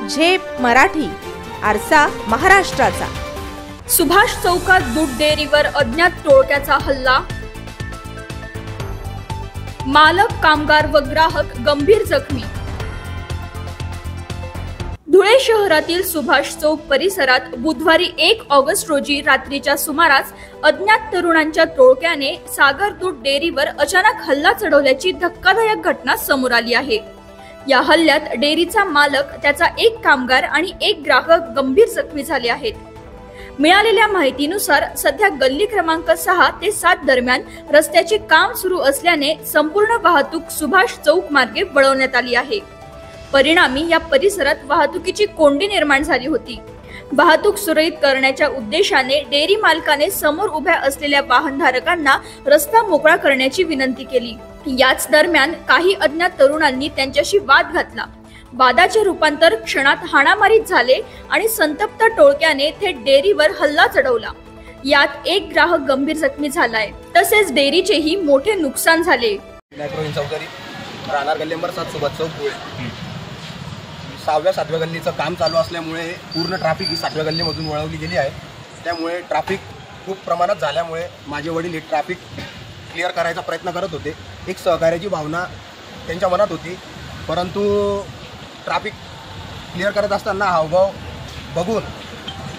झेप मराठी, आरसा महाराष्ट्राचा। सुभाष चौकात दूध डेअरीवर अज्ञात टोळक्याचा हल्ला, मालक, कामगार व ग्राहक गंभीर जखमी। धुळे शहरातील सुभाष चौक परिसरात बुधवारी 1 ऑगस्ट रोजी रात्रीच्या सुमारास अज्ञात तरुणांच्या टोळक्याने सागर दूध डेअरीवर अचानक हल्ला चढवल्याची धक्कादायक घटना समोर आली आहे। या हल्ल्यात डेअरीचा मालक, त्याचा एक कामगार आणि एक ग्राहक गंभीर जखमी झाले आहेत। मिळालेल्या माहितीनुसार सध्या गल्ली क्रमांक 6 ते 7 दरम्यान रस्त्याचे काम सुरू असल्याने संपूर्ण वाहतूक सुभाष चौक मार्गे वळवण्यात आली आहे। परिणामी या परिसरात वाहतुकीची कोंडी निर्माण झाली होती। वाहतूक सुरळीत करण्याच्या उद्देशाने डेअरी मालकाने समोर उभ्या असलेल्या वाहनधारकांना रस्ता मोकळा करण्याची विनंती केली। याच दरम्यान काही अज्ञात तरुणांनी त्यांच्याशी वाद घातला। वादाचे रूपांतर क्षणात हाणामारीत झाले आणि संतप्त टोळक्याने थेट डेअरीवर हल्ला चढवला। यात एक ग्राहक गंभीर जखमी झालाय, तसेच डेअरीचेही मोठे नुकसान झाले। राहणार गल्ली नंबर 7 सुभाष चौक धुळे। 6व्या-7व्या गल्लीचं काम चालू असल्यामुळे पूर्ण ट्रॅफिक ही 7व्या गल्लीमधून वळवली गेली आहे। त्यामुळे ट्रॅफिक खूप प्रमाणात झाल्यामुळे माझे वडील हे ट्रॅफिक क्लिअर करायचा प्रयत्न करत होते। एक सहकार्याची भावना त्यांच्या मनात होती, परंतु ट्रॅफिक क्लिअर करत असताना हावभाव बघून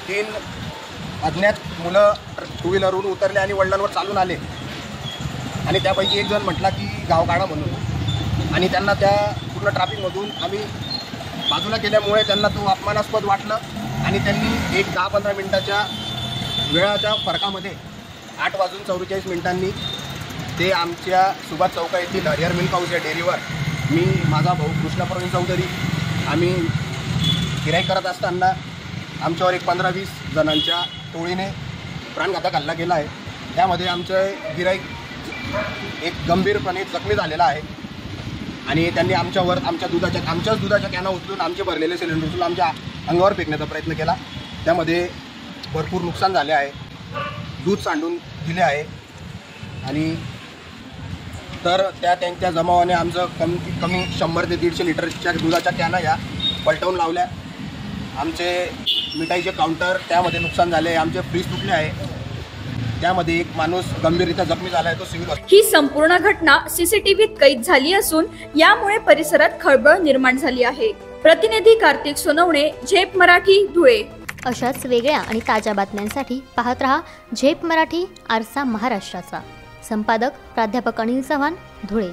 3 अज्ञात मुलं 2 व्हीलरवरून उतरले आणि वडिलांवर चालून आले आणि त्यापैकी एक जण म्हटला की गाव काढा म्हणून, आणि त्यांना त्या पूर्ण ट्रॅफिकमधून आम्ही बाजूला केल्यामुळे त्यांना तो अपमानास्पद वाटलं आणि त्यांनी 10-15 मिनिटाच्या वेळाच्या फरकामध्ये 8:44 ते आमच्या सुभाष चौका येथील हरिहर मिल्क हाऊस या डेअरीवर मी, माझा भाऊ कृष्णा प्रवीण चौधरी, आम्ही गिऱ्हाईक करत असताना आमच्यावर एक 15-20 जणांच्या टोळीने प्राणघातक हल्ला केला आहे। त्यामध्ये आमचे गिऱ्हाईक एक गंभीरपणे जखमी झालेला आहे आणि त्यांनी आमच्यावर आमच्याच दुधाच्या कॅना उचलून, आमचे भरलेले सिलेंडर उचलून आमच्या अंगावर फेकण्याचा प्रयत्न केला। त्यामध्ये भरपूर नुकसान झाले आहे, दूध सांडून दिले आहे आणि त्यांच्या जमावाने आमचं कमी 100 ते 150 लिटरच्या दुधाच्या कॅना या पलटवून लावल्या। आमचे मिठाईचे काउंटर त्यामध्ये नुकसान झाले, आमचे फ्रीज तुटले आहे, त्यामध्ये एक माणूस गंभीररित्या जखमी झाला आहे, तो सिव्हिल। ही संपूर्ण घटना सीसीटीव्हीत कैद झाली असून यामुळे परिसरात खळबळ निर्माण झाली आहे। प्रतिनिधी कार्तिक सोनवणे, झेप मराठी, धुळे। अशाच वेगळ्या आणि ताज्या बातम्यांसाठी पाहत रहा झेप मराठी, आरसा महाराष्ट्राचा। संपादक प्राध्यापक अनिल चव्हाण, धुळे।